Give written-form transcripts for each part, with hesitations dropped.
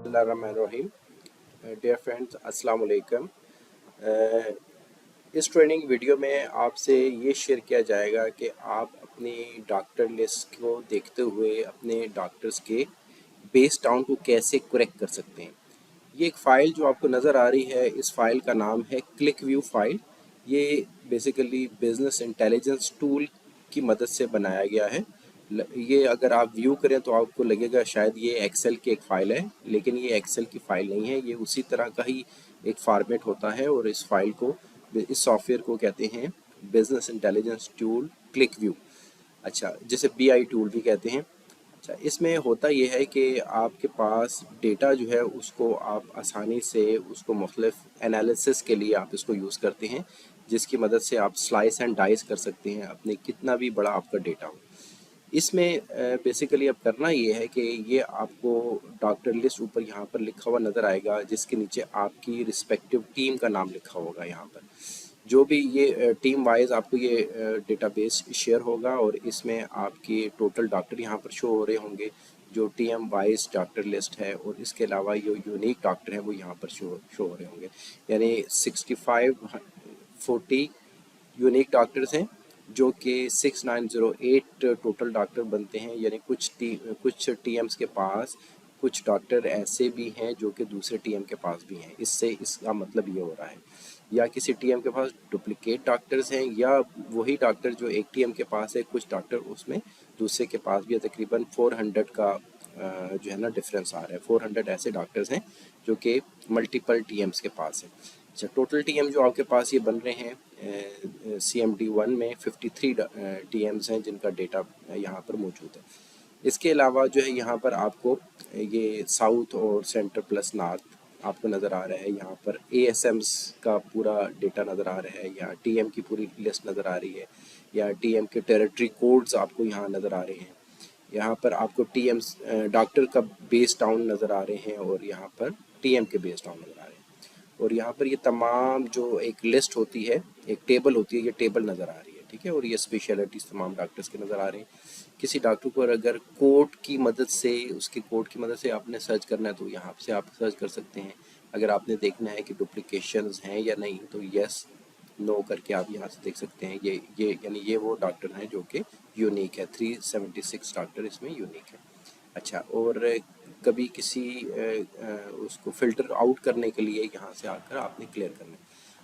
Bismillahirrahmanirrahim. Dear friends, अस्सलाम वालेकुम. इस ट्रेनिंग वीडियो में आपसे ये शेयर किया जाएगा कि आप अपनी डॉक्टर लिस्ट को देखते हुए अपने डॉक्टर्स के बेस टाउन को कैसे करेक्ट कर सकते हैं. ये एक फ़ाइल जो आपको नज़र आ रही है, इस फ़ाइल का नाम है क्लिक व्यू फ़ाइल. ये बेसिकली बिजनेस इंटेलिजेंस टूल की मदद से बनाया गया है. ये अगर आप व्यू करें तो आपको लगेगा शायद ये एक्सेल की एक फ़ाइल है, लेकिन ये एक्सेल की फ़ाइल नहीं है. ये उसी तरह का ही एक फॉर्मेट होता है और इस फ़ाइल को, इस सॉफ्टवेयर को कहते हैं business intelligence tool click view. अच्छा, जिसे BI टूल भी कहते हैं. अच्छा, इसमें होता ये है कि आपके पास डेटा जो है उसको आप आसानी से उसको मुख्तलिफ एनालिसिस के लिए आप इसको यूज़ करते हैं, जिसकी मदद से आप स्लाइस एंड डाइस कर सकते हैं अपने कितना भी बड़ा आपका डेटा हो. इसमें बेसिकली अब करना ये है कि ये आपको डॉक्टर लिस्ट ऊपर यहाँ पर लिखा हुआ नज़र आएगा, जिसके नीचे आपकी रिस्पेक्टिव टीम का नाम लिखा होगा. यहाँ पर जो भी ये टीम वाइज आपको ये डेटाबेस शेयर होगा और इसमें आपके टोटल डॉक्टर यहाँ पर शो हो रहे होंगे, जो TM वाइज डॉक्टर लिस्ट है, और इसके अलावा जो यूनिक डॉक्टर हैं वो यहाँ पर शो हो रहे होंगे. यानी 6540 यूनिक डॉक्टर्स हैं, जो कि 6908 टोटल डॉक्टर बनते हैं. यानी कुछ TMs के पास कुछ डॉक्टर ऐसे भी हैं जो कि दूसरे TM के पास भी हैं. इससे इसका मतलब ये हो रहा है या किसी TM के पास डुप्लीकेट डॉक्टर्स हैं, या वही डॉक्टर जो एक TM के पास है कुछ डॉक्टर उसमें दूसरे के पास भी है. तकरीबन 400 का जो है ना डिफरेंस आ रहा है. 400 ऐसे डॉक्टर्स हैं जो कि मल्टीपल TMs के पास है. अच्छा, टोटल TM जो आपके पास ये बन रहे हैं CMD1 में 53 TMs हैं जिनका डेटा यहाँ पर मौजूद है. इसके अलावा जो है यहाँ पर आपको ये साउथ और सेंटर प्लस नॉर्थ आपको नज़र आ रहा है. यहाँ पर ASMs का पूरा डेटा नज़र आ रहा है, यहाँ TM की पूरी लिस्ट नज़र आ रही है, या TM के टेरिटरी कोड्स आपको यहाँ नज़र आ रहे हैं. यहाँ पर आपको TMs डॉक्टर का बेस टाउन नज़र आ रहे हैं, और यहाँ पर TM के बेस टाउन नज़र आ रहे हैं. और यहाँ पर ये तमाम जो एक लिस्ट होती है, एक टेबल होती है, ये टेबल नज़र आ रही है. ठीक है, और ये स्पेशलिटीज़ तमाम डॉक्टर्स के नज़र आ रहे हैं. किसी डॉक्टर को अगर कोड की मदद से, उसके कोड की मदद से आपने सर्च करना है तो यहाँ से आप सर्च कर सकते हैं. अगर आपने देखना है कि डुप्लीकेशंस हैं या नहीं तो यस नो करके आप यहाँ से देख सकते हैं. ये यानी ये वो डॉक्टर हैं जो कि यूनिक है. 376 डॉक्टर इसमें यूनिक है. अच्छा, और कभी किसी उसको फ़िल्टर आउट करने के लिए यहाँ से आकर आपने क्लियर करना है.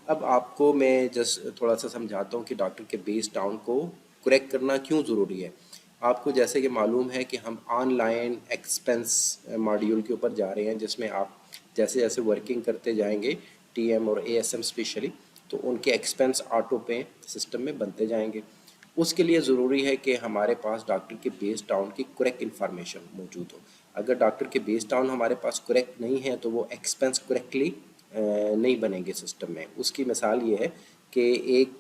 अब आपको मैं जस्ट थोड़ा सा समझाता हूँ कि डॉक्टर के बेस टाउन को करेक्ट करना क्यों ज़रूरी है. आपको जैसे कि मालूम है कि हम ऑनलाइन एक्सपेंस मॉड्यूल के ऊपर जा रहे हैं, जिसमें आप जैसे जैसे वर्किंग करते जाएंगे TM और ASM स्पेशली, तो उनके एक्सपेंस ऑटो पे सिस्टम में बनते जाएंगे. उसके लिए ज़रूरी है कि हमारे पास डॉक्टर के बेस टाउन की करेक्ट इन्फॉर्मेशन मौजूद हो. अगर डॉक्टर के बेस टाउन हमारे पास करेक्ट नहीं है तो वो एक्सपेंस करेक्टली नहीं बनेंगे सिस्टम में. उसकी मिसाल ये है कि एक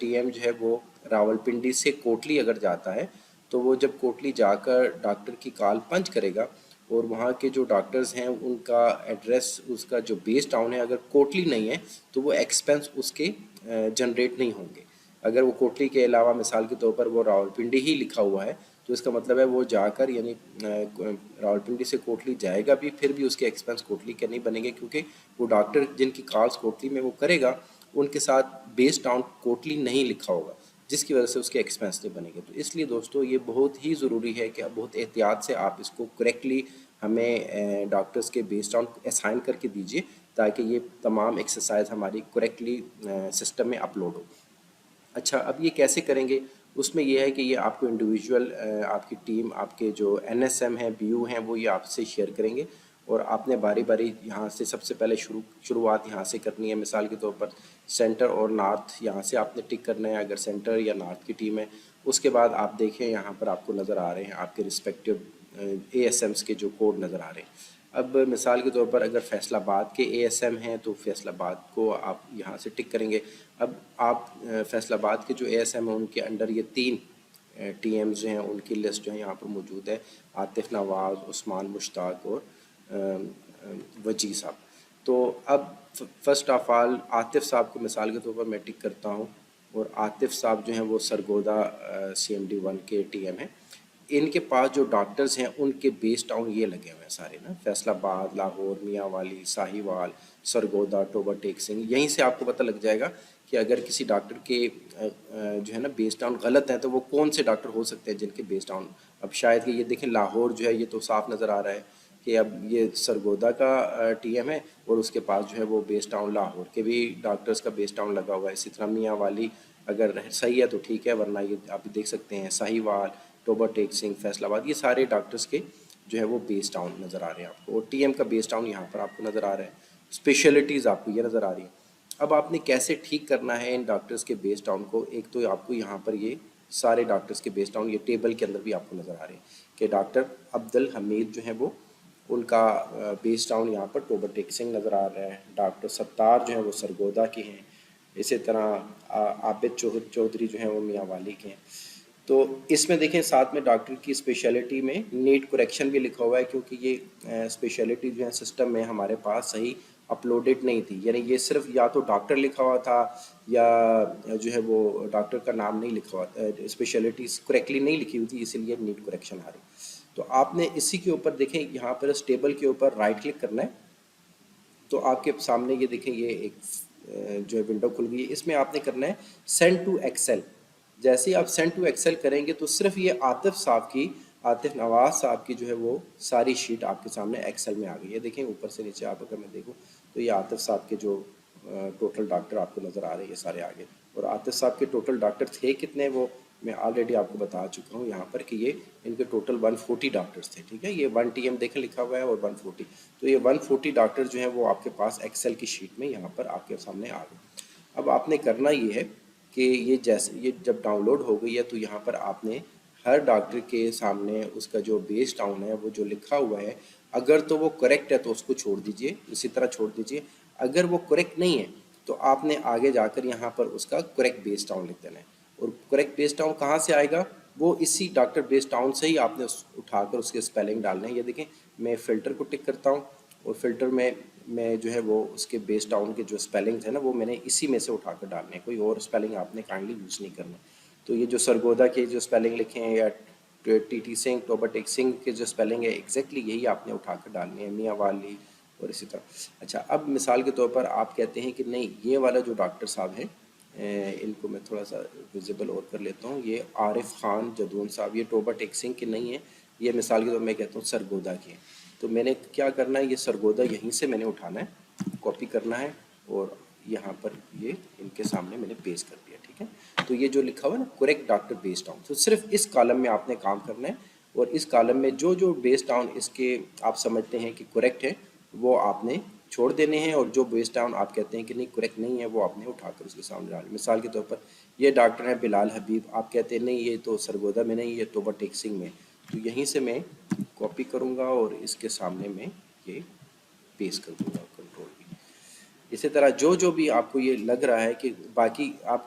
TM जो है वो रावलपिंडी से कोटली अगर जाता है, तो वो जब कोटली जाकर डॉक्टर की कॉल पंच करेगा और वहाँ के जो डॉक्टर्स हैं उनका एड्रेस, उसका जो बेस टाउन है अगर कोटली नहीं है तो वो एक्सपेंस उसके जनरेट नहीं होंगे. अगर वो कोटली के अलावा मिसाल के तौर पर वो रावलपिंडी ही लिखा हुआ है तो इसका मतलब है वो जाकर यानी रावलपिंडी से कोटली जाएगा भी, फिर भी उसके एक्सपेंस कोटली के नहीं बनेंगे, क्योंकि वो डॉक्टर जिनकी कॉल्स कोटली में वो करेगा उनके साथ बेस टाउन कोटली नहीं लिखा होगा, जिसकी वजह से उसके एक्सपेंस नहीं बनेंगे. तो इसलिए दोस्तों ये बहुत ही ज़रूरी है कि आप बहुत एहतियात से आप इसको करेक्टली हमें डॉक्टर्स के बेस टाउन असाइन करके दीजिए, ताकि ये तमाम एक्सरसाइज हमारी करेक्टली सिस्टम में अपलोड हो. अच्छा, अब ये कैसे करेंगे, उसमें यह है कि ये आपको इंडिविजुअल आपकी टीम, आपके जो NSM हैं, BU हैं, वो ये आपसे शेयर करेंगे और आपने बारी बारी यहाँ से सबसे पहले शुरुआत यहाँ से करनी है. मिसाल के तौर पर सेंटर और नॉर्थ यहाँ से आपने टिक करना है अगर सेंटर या नॉर्थ की टीम है. उसके बाद आप देखें यहाँ पर आपको नज़र आ रहे हैं आपके रिस्पेक्टिव ASMs के जो कोड नज़र आ रहे हैं. अब मिसाल के तौर पर अगर फैसलाबाद के ASM हैं तो फैसलाबाद को आप यहाँ से टिक करेंगे. अब आप फैसलाबाद के जो ASM हैं उनके अंडर ये 3 TMs जो हैं उनकी लिस्ट जो है यहाँ पर मौजूद है, आतिफ नवाज़, उस्मान मुश्ताक और वजी साहब. तो अब फ़र्स्ट ऑफ़ ऑल आतिफ साहब को मिसाल के तौर पर मैं टिक करता हूँ, और आतिफ साहब जो हैं वो सरगोदा CMD1 के TM हैं. ان کے پاس جو ڈاکٹرز ہیں ان کے بیس ٹاؤن یہ لگے ہوئے ہیں سارے نا، فیصل آباد، لاہور، میاں والی، ساہیوال، سرگودا، ٹوبہ ٹیک سنگھ. یہیں سے آپ کو پتہ لگ جائے گا کہ اگر کسی ڈاکٹر کے جو ہے نا بیس ٹاؤن غلط ہیں تو وہ کون سے ڈاکٹر ہو سکتے ہیں جن کے بیس ٹاؤن. اب شاید کہ یہ دیکھیں لاہور جو ہے یہ تو صاف نظر آ رہا ہے کہ اب یہ سرگودا کا ٹی ایم ہے اور اس کے پاس جو ہے وہ بیس ٹاؤن لاہور کے بھی ڈاکٹرز کا بیس ٹاؤن لگا ہوا ہے. اسی طرح میاں والی اگر صحیح ہے تو ٹھیک ہے، ورنہ یہ آپ دیکھ سکتے ہیں ساہیوال، ٹوبہ ٹیک سنگھ، فیصل آباد، یہ سارے ڈاکٹرز کے جو ہے وہ بیس ٹاؤن نظر آ رہے ہیں آپ کو. اور ٹی ایم کا بیس ٹاؤن یہاں پر آپ کو نظر آ رہا ہے. اسپیشلٹیز آپ کو یہ نظر آ رہی ہیں. اب آپ نے کیسے ٹھیک کرنا ہے ان ڈاکٹرز کے بیس ٹاؤن کو؟ ایک تو آپ کو یہاں پر یہ سارے ڈاکٹرز کے بیس ٹاؤن یہ ٹیبل کے اندر بھی آپ کو نظر آ رہے ہیں کہ ڈاکٹر عبدالحمید جو ہیں وہ ان کا بیس ٹاؤن یہاں پر ٹوبہ ٹیک سنگھ نظر آ رہا ہے. ڈاکٹر ستار جو ہیں وہ سرگودا کے ہیں. اسی طرح عابد چودھری جو ہیں وہ میاں والی کے ہیں. تو اس میں دیکھیں ساتھ میں ڈاکٹر کی اسپیشلٹی میں نیٹ کریکشن بھی لکھا ہوا ہے، کیونکہ یہ اسپیشلٹی جو ہے سسٹم میں ہمارے پاس صحیح اپلوڈڈ نہیں تھی. یعنی یہ صرف یا تو ڈاکٹر لکھا ہوا تھا یا جو ہے وہ ڈاکٹر کا نام نہیں لکھا ہوا، اسپیشلٹیز کریکٹلی نہیں لکھی ہوئی تھی، اسی لیے نیٹ کریکشن آ رہی. تو آپ نے اسی کے اوپر دیکھیں یہاں پر اس ٹیبل کے اوپر رائٹ کلک کرنا ہے. تو آپ کے سامنے یہ دیکھیں یہ ایک جو ہے ونڈو کھل گئی ہے. اس میں آپ نے کرنا ہے سینڈ ٹو ایکسل. جیسے ہی آپ سینڈ ٹو ایکسل کریں گے تو صرف یہ عاطف نواز صاحب کی جو ہے وہ ساری شیٹ آپ کے سامنے ایکسل میں آ گئی ہے. دیکھیں اوپر سے نیچے آپ اگر میں دیکھوں تو یہ عاطف صاحب کے جو ٹوٹل ڈاکٹر آپ کو نظر آ رہے ہیں یہ سارے آگے. اور عاطف صاحب کے ٹوٹل ڈاکٹر تھے کتنے وہ میں آلریڈی آپ کو بتا چکا ہوں یہاں پر کہ یہ ان کے ٹوٹل 140 ڈاکٹرز تھے. ٹھیک ہے، یہ 1 ٹی ایم دیکھیں لکھا ہوا ہے اور 140. تو یہ 140 ڈاکٹر جو ہیں وہ آپ کے پاس ایکسل کی شیٹ میں یہاں پر آپ کے سامنے آ گئے. اب آپ نے کرنا یہ ہے کہ یہ جیسے یہ جب ڈاؤن لوڈ ہو گئی ہے تو یہاں پر آپ نے ہر ڈاکٹر کے سامنے اس کا جو بیس ٹاؤن ہے وہ جو لکھا ہوا ہے اگر تو وہ کریکٹ ہے تو اس کو چھوڑ دیجئے، اسی طرح چھوڑ دیجئے. اگر وہ کریکٹ نہیں ہے تو آپ نے آگے جا کر یہاں پر اس کا کریکٹ بیس ٹاؤن لکھ دینا ہے. اور کریکٹ بیس ٹاؤن کہاں سے آئے گا؟ وہ اسی ڈاکٹر بیس ٹاؤن سے ہی آپ نے اٹھا کر اس کے اسپیلنگ ڈالنے ہیں. یہ دیکھیں میں فلٹر کو ٹک کرتا ہوں اور فلٹر میں جو ہے وہ اس کے بیس ٹاؤن کے جو اسپیلنگز ہیں نا وہ میں نے اسی میں سے اٹھا کر ڈالنے ہیں. کوئی اور اسپیلنگ آپ نے کائنڈلی یوز نہیں کرنا. تو یہ جو سرگودا کے جو اسپیلنگ لکھے ہیں یا ٹی ٹی سنگھ، ٹوبہ ٹیک سنگھ کے جو اسپیلنگ ہے ایگزیکٹلی یہی آپ نے اٹھا کر ڈالنے ہیں. میاں والی اور اسی طرح. اچھا اب مثال کے طور پر آپ کہتے ہیں کہ نہیں یہ والا جو ڈاکٹر صاحب ہیں ان کو میں تھوڑا سا ویزیبل اور کر لیتا ہوں. یہ عارف خان جدون صاحب یہ ٹوبہ ٹیک سنگھ کے نہیں ہیں، یہ مثال کے طور پر میں کہتا ہوں سرگودا کے ہیں. تو میں نے کیا کرنا ہے یہ سرگودا یہیں سے میں نے اٹھانا ہے، کاپی کرنا ہے اور یہاں پر یہ ان کے سامنے میں نے پیسٹ کر دیا. ٹھیک ہے، تو یہ جو لکھا ہوا ہے نا کریکٹ ڈاکٹر بیس ٹاؤن، تو صرف اس کالم میں آپ نے کام کرنا ہے اور اس کالم میں جو بیس ٹاؤن اس کے آپ سمجھتے ہیں کہ کریکٹ ہے وہ آپ نے چھوڑ دینے ہیں اور جو بیس ٹاؤن آپ کہتے ہیں کہ نہیں کریکٹ نہیں ہے وہ آپ نے اٹھا کر اس کے سامنے ڈالیں. مثال کے طور پر یہ ڈاکٹر ہیں بلال حبیب، آپ کہتے ہیں نہیں یہ تو سرگودا میں نہیں یہ ٹوبہ ٹیک سنگھ میں. تو یہیں سے میں کاپی کروں گا اور اس کے سامنے میں یہ پیسٹ کر دوں گا کنٹرول بھی. اسی طرح جو بھی آپ کو یہ لگ رہا ہے کہ باقی آپ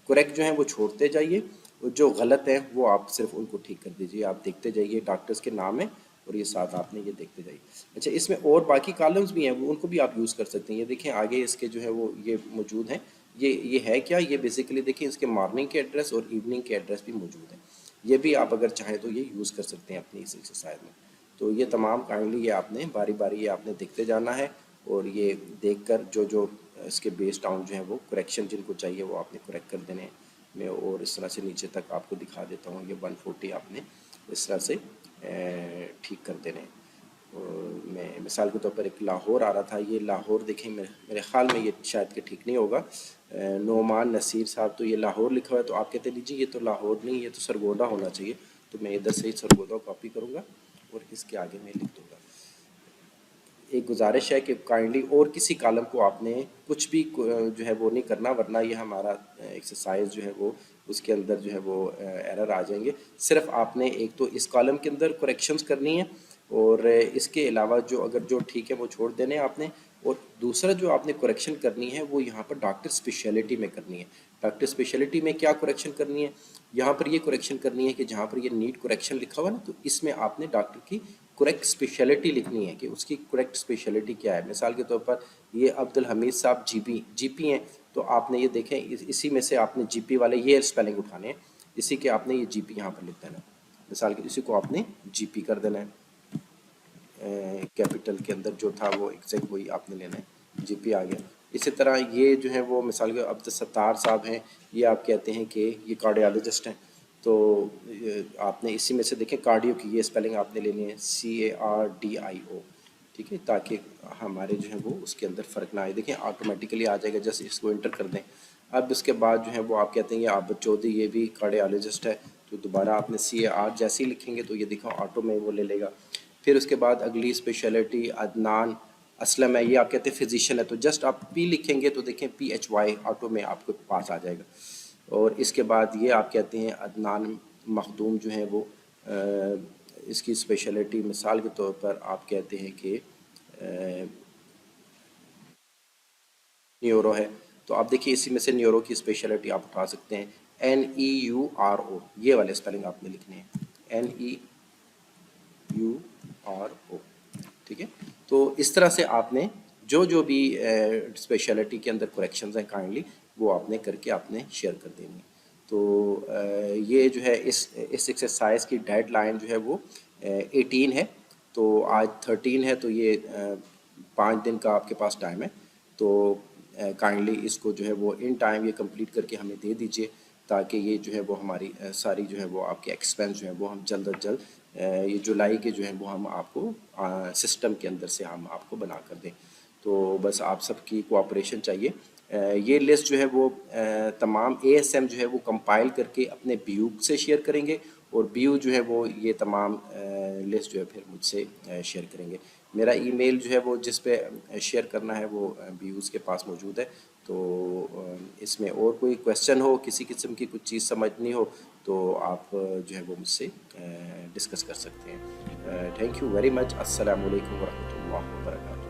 کریکٹ جو ہیں وہ چھوڑتے جائیے اور جو غلط ہیں وہ آپ صرف ان کو ٹھیک کر دیجیے. آپ دیکھتے جائیے ڈاکٹرز کے نام ہیں اور یہ ساتھ آپ نے یہ دیکھتے جائیے. اچھا اس میں اور باقی کالمز بھی ہیں وہ ان کو بھی آپ یوز کر سکتے ہیں. یہ دیکھیں آگے اس کے جو ہے وہ یہ موجود ہیں. یہ ہے کیا؟ یہ بیسیکلی دیکھیں اس کے مارننگ کے ایڈریس اور ایوننگ کے ایڈریس بھی موجود ہیں. یہ بھی آپ اگر چاہیں تو یہ یوز کر سکتے ہیں اپنی اس ایکسرسائز میں. تو یہ تمام کائنڈلی یہ آپ نے باری باری یہ آپ نے دیکھتے جانا ہے اور یہ دیکھ کر جو اس کے بیس ٹاؤن جو ہیں وہ کریکشن جن کو چاہیے وہ آپ نے کریکٹ کر دینے ہیں. میں اور اس طرح سے نیچے تک آپ کو دکھا دیتا ہوں. یہ 140 آپ نے اس طرح سے ٹھیک کر دینے ہیں. میں مثال کے طور پر ایک لاہور آ رہا تھا، یہ لاہور دیکھیں میرے خیال میں یہ شاید کہ ٹھیک نہیں ہوگا. نعمان نصیر صاحب تو یہ لاہور لکھا ہوا ہے تو آپ کہتے ہیں جی یہ تو لاہور نہیں یہ تو سرگودا ہونا چاہیے. تو میں ادھر سے ہی سرگودا کاپی کروں گا اور اس کے آگے میں لکھ دوں گا. ایک گزارش ہے کہ کائنڈلی اور کسی کالم کو آپ نے کچھ بھی جو ہے وہ نہیں کرنا ورنہ یہ ہمارا ایکسرسائز جو ہے وہ اس کے اندر جو ہے وہ ایرر آ جائیں گے. صرف آپ نے ایک تو اس کالم کے اندر کریکشنز کرنی ہے اور اس کے علاوہ جو ٹھیک ہے وہ چھوڑ دینے آپ نے. اور دوسرا جو آپ نے کریکشن کرنی ہے وہ یہاں پر ڈاکٹر اسپیشلٹی میں کرنی ہے. ڈاکٹر اسپیشلٹی میں کیا کریکشن کرنی ہے؟ یہاں پر یہ کریکشن کرنی ہے کہ جہاں پر یہ نیٹ کریکشن لکھا ہوا ہے نا تو اس میں آپ نے ڈاکٹر کی کریکٹ اسپیشلٹی لکھنی ہے کہ اس کی کریکٹ اسپیشلٹی کیا ہے. مثال کے طور پر یہ عبدالحمید صاحب جی پی ہیں تو آپ نے یہ دیکھیں اسی میں سے آپ نے جی پی والے یہ اسپیلنگ اٹھانے ہیں، اسی کے آپ نے یہ جی پی یہاں پر لکھ دینا. मिसाल के इसी को आपने GP कर देना है, कैपिटल के अंदर जो था वो एग्जैक्ट वही आपने लेना है, GP आ गया। इसी तरह ये जो है वो मिसाल के अब्दुल सत्तार साहब हैं, ये आप कहते हैं कि ये कार्डियोलॉजिस्ट हैं, तो आपने इसी में से देखें कार्डियो की ये स्पेलिंग आपने लेनी है CARDIO, ठीक है, ताकि हमारे जो है वो उसके अंदर फ़र्क ना आए। देखें ऑटोमेटिकली आ जाएगा, जैसे इसको इंटर कर दें। अब उसके बाद जो है वो आप कहते हैं ये आबिद चौधरी, ये भी कार्डियोलॉजिस्ट है, तो दोबारा आपने CAR जैसे ही लिखेंगे तो ये देखो ऑटो में वो ले लेगा। फिर उसके बाद अगली स्पेशलिटी अदनान असलम है, ये आप कहते हैं फिजिशियन है, तो जस्ट आप P लिखेंगे तो देखें PHY ऑटो में आपके पास आ जाएगा। और इसके बाद ये आप कहते हैं अदनान मखदूम जो है वो इसकी स्पेशलिटी मिसाल के तौर पर आप कहते हैं कि न्यूरो है, तो आप देखिए इसी में से न्यूरो की स्पेशलिटी आप उठा सकते हैं, NEURO, ये वाले स्पेलिंग आपने लिखने हैं, NEURO, ठीक है। तो इस तरह से आपने जो जो भी स्पेशलिटी के अंदर करेक्शंस हैं काइंडली वो आपने करके आपने शेयर कर देंगे। तो ये जो है इस एक्सरसाइज की डेडलाइन जो है वो 18 है, तो आज 13 है, तो ये 5 दिन का आपके पास टाइम है, तो काइंडली इसको जो है वो इन टाइम ये कंप्लीट करके हमें दे दीजिए, ताकि ये जो है वो हमारी सारी जो है वो आपके एक्सपेंस जो है वो हम जल्द अज जल्द ये जुलाई के जो है वो हम आपको सिस्टम के अंदर से हम आपको बना कर दें। तो बस आप सबकी कोऑपरेशन चाहिए। ये लिस्ट जो है वो तमाम ASM जो है वो कंपाइल करके अपने BU से शेयर करेंगे, और BU जो है वो ये तमाम लिस्ट जो है फिर मुझसे शेयर करेंगे। मेरा ईमेल जो है वो जिस पे शेयर करना है वो BUs के पास मौजूद है। तो इसमें और कोई क्वेश्चन हो, किसी किस्म की कुछ चीज़ समझनी हो, तो आप जो है वो मुझसे डिस्कस कर सकते हैं। Thank you very much. अस्सलाम वालेकुम वरहमतुल्लाहि वबरकातुहू।